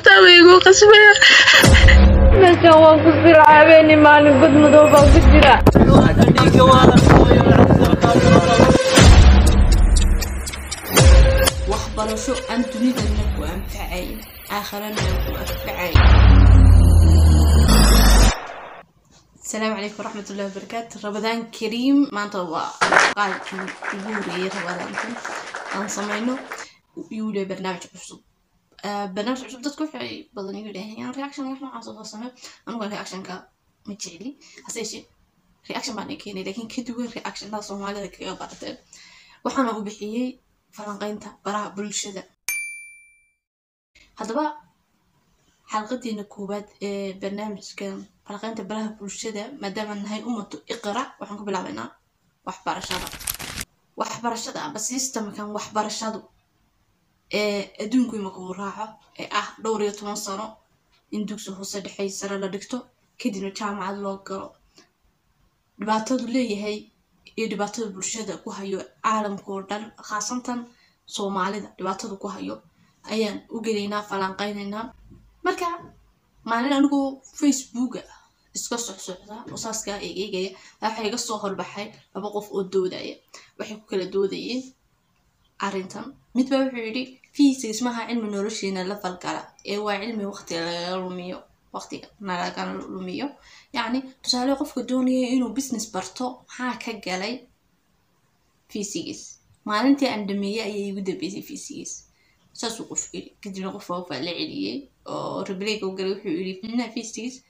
حتى ويقول قسمه ماشي هو كسر عابيني ما نقد مذوبة كجرا waxbarasho aan dunidana ku anfacayn aakhirana ku anfacayn. السلام عليكم ورحمة الله وبركاته. رمضان كريم ما انتوا قال يقولي رمضان أنا صمينه يقولي برنامج عصب برنامج عصب تذكر في بدن يقولي يعني رياكشن إحنا عصب صمم أنا أقول رياكشن كمتجلي هسيشي رياكشن بعدين كيني لكن كدوه رياكشن لا صومالي ذاك بعدين وحنا أبو بحيي فلانقينتا برا بلشدة هذا بقى حلقتنا كوبات برنامج كان فلانقينتا برا بلشدة ما دام إن هاي أمته إقرأ وحنكو بلعبنا وحبر الشدة بس يستمع كان وحبر الشدة أدونكو يمكو راحة دوري 10 سنة إندوكسو هو صدحي سنة لدكتو كدينو جامعة اللوغرو dhibaatadu leeyahay iyo dhibaatada bulshada ku hayo caalamka oo dhan khaasatan Soomaalida dhibaatada ku hayo ayaan u galeynaa falanqeynaynaa marka maalin anigu Facebook iska socda wasaaska eegaya waxa iga soo horbaxay laba qof oo doodaya waxay ku kala doodayeen arintan mid baa wuxuu yiri physics ma aha cilmi nolosheena la falgala ee waa cilmi waqti laga lumiyo waqtiga naga lumiyo يعني تسأله قف كدوني إنه بيزنس برتو ها كجلي فيزيكس ما أنتي عندما يجود بيزي فيزيكس ساسو قف كدينا قف هو فعليه أو ربليك وقالوا حولي فينا فيزيكس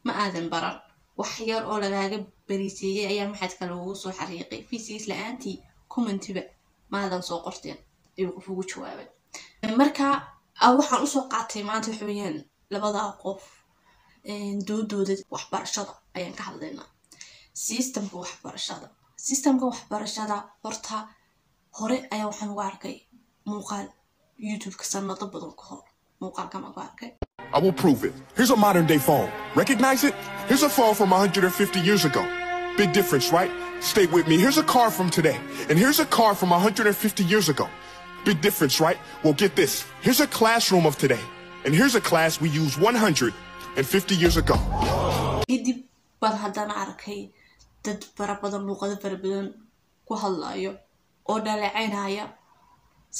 ما آذن برا وحيار أولا لاجب بريسية أيام حد كانوا وصو حريقي فيزيكس لأنتي كومنت بقى ما هذا سو قرتين يوقفوا شوابا مركا أو حن وصو قاتي ما أنت حويان لبضع قف دودة waxbarashada ayaan ka hadlaynaa systemka waxbarashada horta hore ayaa waxaan ugu arkay muuqaal YouTube ka sanado badan ka hor muuqaalka ma arkay. I will prove it. Here's a modern day phone. Recognize it? Here's a phone from 150 years ago. Big difference, right? Stay with me. Here's a car from today. And here's a car from 150 years ago. Big difference, right? Well, get this. Here's a classroom of today. And here's a class we use 150 years ago. kadib baan haddana arkay dad fara badan luqado fara badan ku hadlayo oo dhaleeceynaya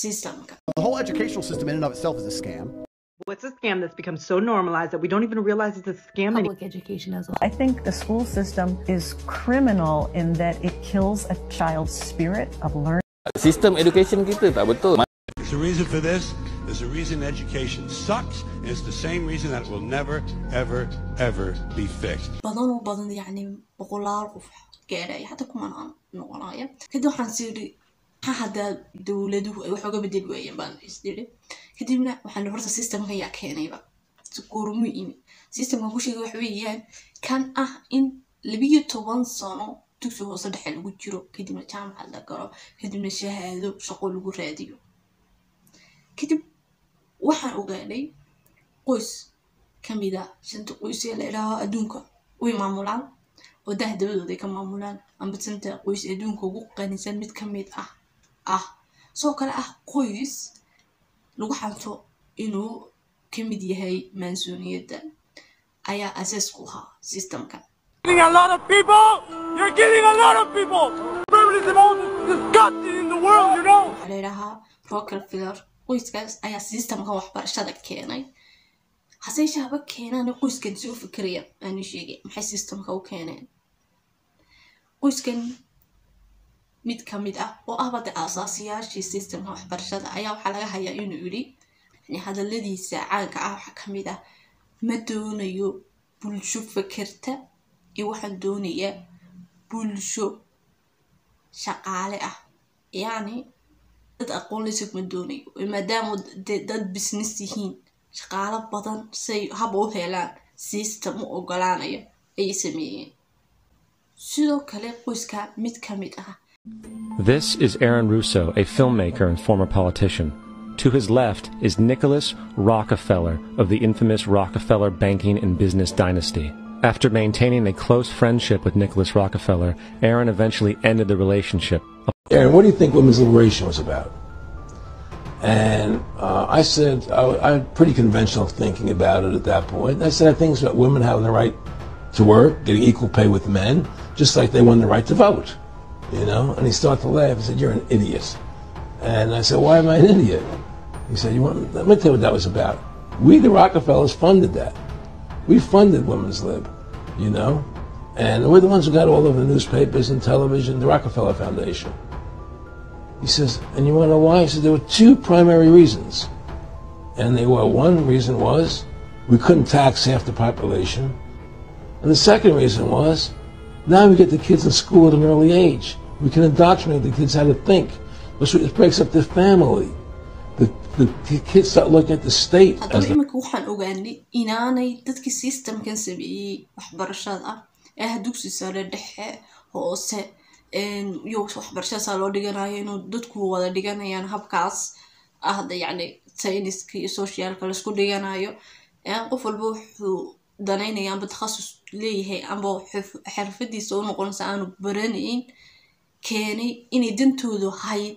systemka. The whole educational system in and of itself is a scam. It's a scam that's become so normalized that we don't even realize it's a scam anymore. Public education as well. I think the school system is criminal in that it kills a child's spirit of learning. System education kita tak betul. There's a reason for this. There's a reason education sucks, and it's the same reason that it will never, ever be fixed. بدن يعني بقولار كأي حتى كمان نقولايا كده حنصير هذا دولة وحاجة بدل ويا بان يصير كده منا وحنفرض السيستم هي كأني بقى تذكروا مين السيستم ما هو شيء وحويان كان إن لبيه 10 سنة تكسو صدق الوجرو كده منا تعمل على كرا كده منا شهادة شغل وراديو كده waxaan ogaaday qoys kamida shanta qoys ee la ilaaha adduunka way maamulaan oo dahdabadooda ka maamulaan amba shanta qoys ee adduunka ugu qanisan mid kamid ah soo kale qoys lagu xanto inuu kamid yahay mansuuniyada ayaa asaas ku ah systemka. A lot of people, you're killing a lot of people. Probably the most disgusting in the world, you know. la ilaaha Rockefeller qoyskaas ayaa systemka waxbarashada keenay hasay shaba keenana qoyskan soo fikriya aan sheegay maxay systemka u keeneen qoyskan mid kamid ah oo ahbada asaasiyaashii systemka waxbarashada ayaa waxa laga hayaa inuu yiri yani hadaladiisa caanka ah waxa kamid ah ma doonayo bulsho fikirta iyo waxaan doonayaa bulsho shaqaale ah yani dad aqoon leh ma doonayo maadaama dad business yihiin shaqaale badan say hab u helaan system u ogolaanayo ay sameeyeen sidoo kale qoyska mid kamid ah. This is Aaron Russo, a filmmaker and former politician. To his left is Nicholas Rockefeller of the infamous Rockefeller banking and business dynasty. After maintaining a close friendship with Nicholas Rockefeller, Aaron eventually ended the relationship. Aaron, what do you think women's liberation was about? And I said, I had pretty conventional thinking about it at that point. I said, I think it's about women having the right to work, getting equal pay with men, just like they won the right to vote, you know? And he started to laugh. He said, you're an idiot. And I said, why am I an idiot? He said, let me tell you what that was about. We, the Rockefellers, funded that. We funded Women's Lib, you know? And we're the ones who got all over the newspapers and television, the Rockefeller Foundation. He says, and you want to know why? He said, there were two primary reasons. And they were, one reason was we couldn't tax half the population. And the second reason was, now we get the kids in school at an early age. We can indoctrinate the kids how to think. It breaks up their family. The kids start looking at the state as the... imika waxaan ogaanay inaanay dadkii systemkan sameeyay waxbarashada ee dugsi sare dhexe hoose iyo waxbarashada loo dhiganayo inuu dadku wada dhiganayaan habkaas yani sayniska iyo socialka la isku dhiganayo qof walba wuxuu danaynaya amba takhasus leeyahay amba xirfadiisa u noqonaysa aanu baranayn keenay inay dantoodu hayd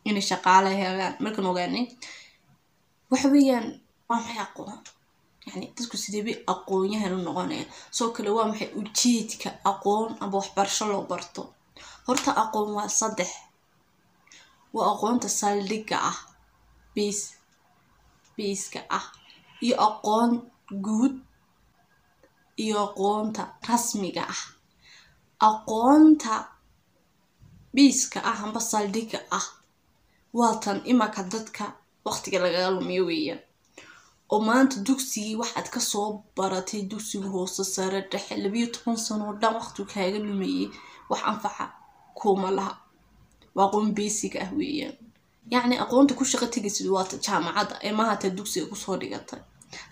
inay shaqaale helaan markaan ogaanay waxa weeyaan waa maxay aqoon yani dadku sidee bay aqoonyahan u noqonayaan soo kale waa maxay ujeedka aqoon amba waxbarasho loo barto horta aqoon waa saddex waa aqoonta saldhigga ah base-ka ah iyo aqoon guud iyo aqoonta rasmiga ah aqoonta base-ka ah amba saldhigga ah waa tan imaka dadka waqtiga laga lumiyo weeyaan oo maanta dugsigii waxaad ka soo baratay dugsiga hoose sare dhexe 12 sano dhan waqti kaaga lumiyay wax anfaca kuma laha waa aqoon basic ah weeyaan yani aqoonta ku shaqo tagaysid waa jaamacada ee ma hata dugsiga ku soo dhigatay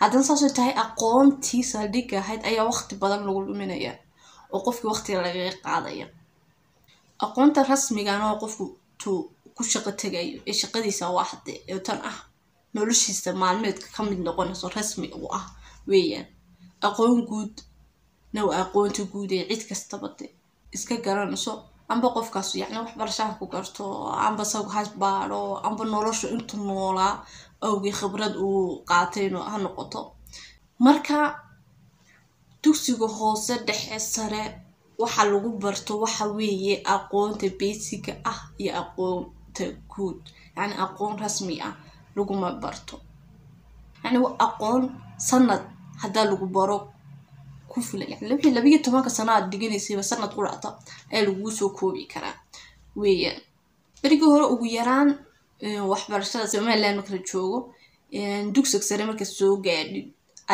haddana saasoo tahay aqoontii saldhigga ahayd ayaa waqti badan lagu luminaya oo qofkii waqtiga laga qaadaya aqoonta rasmiga ah oo qofku ku shaqo tagayo ee shaqadiisa waaxde ee tan ah noloshiisa maalmeedka ka mid noqonayso rasmi u ah weeyaan aqoon guud aqoonta guud ee cid kastaba iska garanayso amba qofkaas yani waxbarashada ku garto amba sagu hasbaaro amba nolosha inta noolaa awgi khibrad uu qaatayno ha noqoto marka dugsiga hoose dhexe sare waxa lagu barto waxa weeye aqoonta basic ah iyo aqoonta guud yani aqoon rasmi ah lagu ma barto yani aqoon sanad hada lagu baro ku filan yani 12 sanaad dhiganaysa sanad quraata ee lagu soo koobi karaa weeyaan bariga hore ugu yaraan waxbarashada Soomaaliland marka la joogo dugsiga sare marka soo gaadhay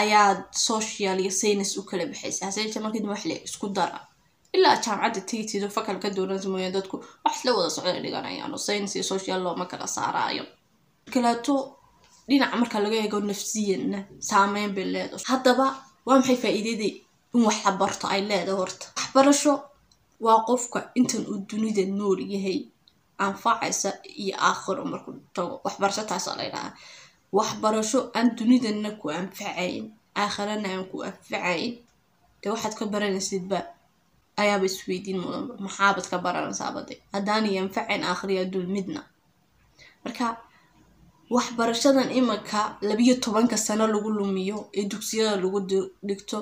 ayaa social iyo science u kala bixaysaa sababta markii wax la isku dara ilaa jaamacada tigtido fakal ka dooranaysa mooyaan dadku wax la wada socdo dhiganayaan science iyo social loo ma kala saarayo kalaato dhinaca marka laga eego nafsiyan saameyn bay leedahay haddaba waa maxay faa'iidada in wax la barto ay leedahay horta waxbarasho waa qofka intan uu dunida nool yahay anfacaysa iyo aakhiro markuu tago waxbarasho taas la yiraahdo waxbarasho aan dunidana ku anfacayn aakhirana aan ku anfacayn de waxaad ka baranaysid ba ayaaba isweydiin mudan maxaabad ka baranaysaa bade haddaan yanfacayn aakhiriya dul midna marka waxbarashadan imaka 12 sano lagu lumiyo ee dugsiyada lagu dhigto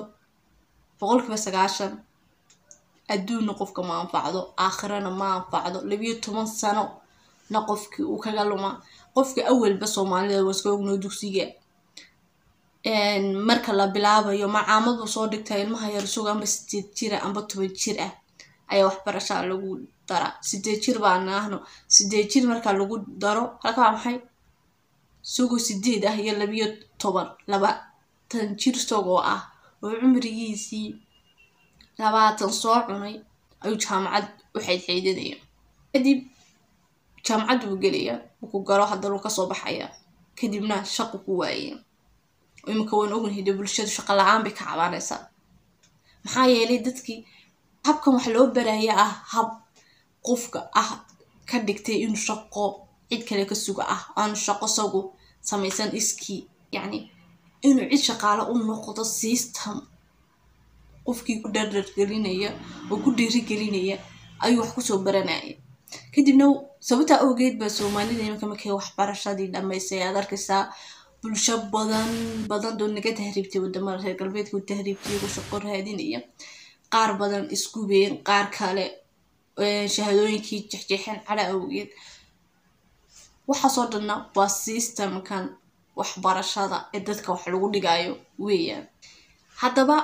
90% adduunna qofka ma anfacdo aakhirana ma anfacdo 12 sano na qofkii uu kaga luma qofka awalba Soomaalida waa iska ogno dugsiga marka la bilaabayo macaamadu soo dhigtay ilmaha yar suuqanba 8 jir amba 10 jir ah ayaa waxbarasho lagu dara 8 jir baan ahno 8 jir marka lagu daro halka maxay suuqo 8 ah iyo 12 jir suuqo ah oo umrigiisii 20 soo cunay ayuu jaamacad u xidhiidinaya kadib jaamacad uu galiya ku garo hadal ka soo baxaya kadibna shaqo ku waayay imika waan ognahay bulshada shaqo la'aan bay ka cabanaysa maxaa yeelay dadkii habkan wax loo baraya hab qofka ka dhigtay in shaqo cid kale ka suga aan shaqo sagu samaysan iski yani inuu cid shaqaale u noqdo system qofkii ku dardar gelinaya oo ku dhiiri gelinaya ayuu wax ku soo baranaya kadibna sababta awgeed ba Soomaalida iminka markay waxbarashadii dhamaysay aad arkaysaa bulsho badan oo naga tahriibtay wadamada reer galbeedka u tahriibtay oo shaqo raadinaya qaar badan isku been qaar kale shahaadooyinkii jexjeexan cala awgeed waxa soo dhanna waa systemkan waxbarashada ee dadka wax lagu dhigayo weeyaan haddaba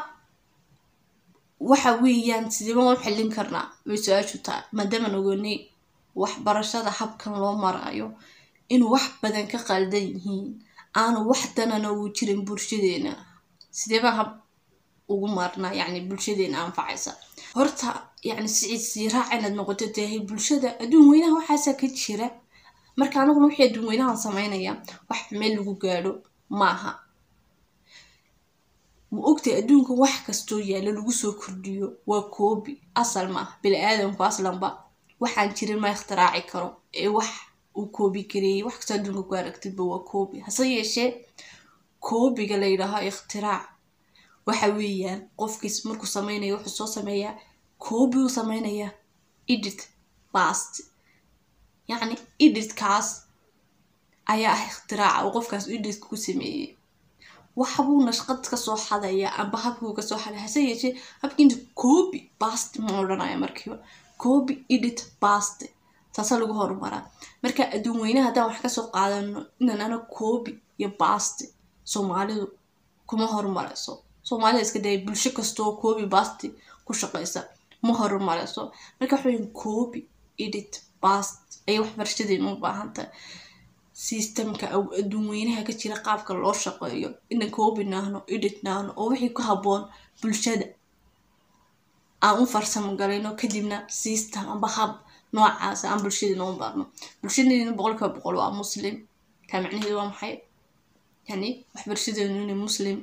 waxa weeyaan sidee baan u xallin karnaa way su'aashu tahay maadaama ogoonay waxbarashada habkan loo marayo inuu wax badan ka qaldan yihiin aanu wax danana ugu jirin bulshadeena sidee baan hab ugu marnaa yacni bulshadeena anfacaysa horta yacni si raac inaad noqoto tahay bulshada adduun weynaha waxaasa ka jira marka anaguna wixii adduun weynaha sameynaya wax meel lagu gaadho maaha ma ogtay adduunka wax kastoo yaala lagu soo kordhiyo waa koobi asal maaha bini'aadamku aslanba waxaan jirin ma ikhtiraacin karo ee wax uu koobi kareeyay wax kastoo adduunka ku aragtidba waa koobi hase yeeshee koobiga la yidhaaho ikhtirac waxa weeyaan qofkiis markuu sameynayo wuxuu soo sameeyaa koobi uu sameynayaa edit past yacni editkaas ayaa ah ikhtiraca oo qofkaas edit ku sameeyey waxbuu nashqad ka soo xadaya amba habkuu ka soo xaday hase yeeshee habkiinta copy past ma odhanaya markiiba copy edit past taasa lagu horumaraa marka adduun weynaha haddaan wax ka soo qaadano inaan ana copy iyo past Soomaalidu kuma horumarayso Soomaalida iska day bulsho kastoo copy past ku shaqeysa ma horumarayso marka waxaan copy edit past ay waxbarashadeena u baahan tahay systemka adduun weynaha ka jira qaabka loo shaqeeyo inaan copy naahno edit naahno oo wixii ku habboon bulshada aan u farsamo galayno kadibna system amba hab noocaas aan bulshadeena u baarno bulshadeena 100% waa muslim ka macnaheedu waa maxay yani waxbarashadeena inay muslim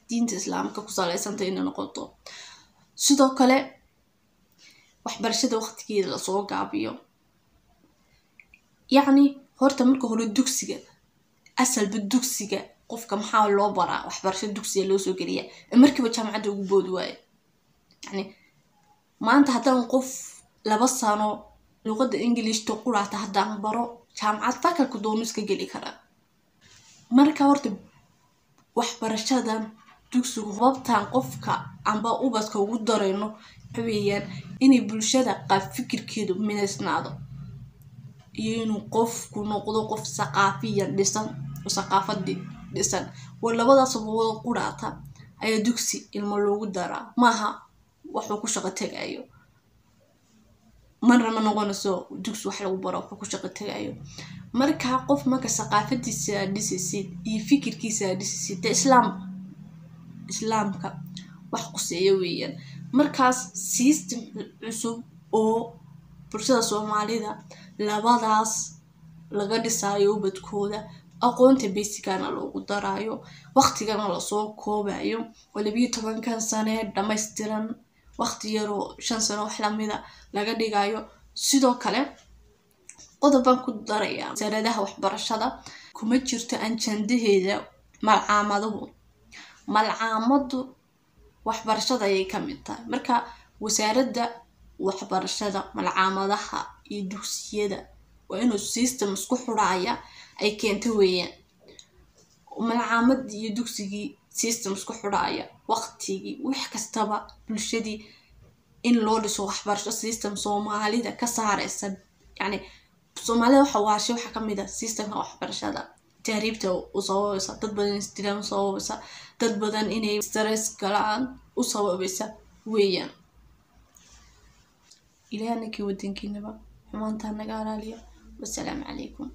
diinta islaamka ku saleysan inay noqoto sidoo kale waxbarashada waqtigeeda la soo gaabiyo yani horta marka hore dugsiga asalba dugsiga qofka maxaa loo baraa waxbarashada dugsiga loo soo geliya markiiba jaamacadda ugu boodi waayo yani maanta haddaan qof 2 sano luqadda Englishta quraata haddaan baro jaamacad fakalku doono iska geli karaa marka horta waxbarashadan dugsigu hubabtaan qofka amba ubadka ugu darayno weeyaan inay bulshada qaab fikirkeedu midaysnaado iyo inuu qofku noqdo qof thaqaafiyan dhisan oo thaqaafadi dhisan oo labadaas oo quraata ayaa dugsi ilmo loogu daraa maaha wuxuu ku shaqo tagayo marna ma noqonayso dugsi wax lagu baro wuxuu ku shaqo tagayo marka qof marka thaqaafadiisa dhisid iyo fikirkiisa dhisid islaamka wax quseeyo weeyaan markaas system cusub oo bulshada Soomaalida labadaas laga dhisayo ubadkooda aqoonta basicana loogu darayo waqtigana la soo koobayo oo 12 sano dhameystiran waqti yar oo 5 sano wax la mid ah laga dhigayo sidoo kale qodoban ku daraya wasaaradda waxbarashada kuma jirto anjandaheeda malcaamadu waxbarashada ay ka mid tahay marka wasaaradda waxbarashada malcaamadaha iyo dugsiyada waa inuu system isku xuraaya ay keento weeyaan malcaamad iyo dugsigii system isku xuraaya waqtigii wax kastaba bulshadii in loo dhiso waxbarasho system Soomaalida ka saaraysa yani Soomaalida waxa ka mid ah systemka waxbarashada tahriibta u sababaysa dad badan istiraan u sababaysa dad badan inay stress galaan u sababaysa weeyaan إلى أنك ودنكينبا حمانتها نقال عليها والسلام عليكم.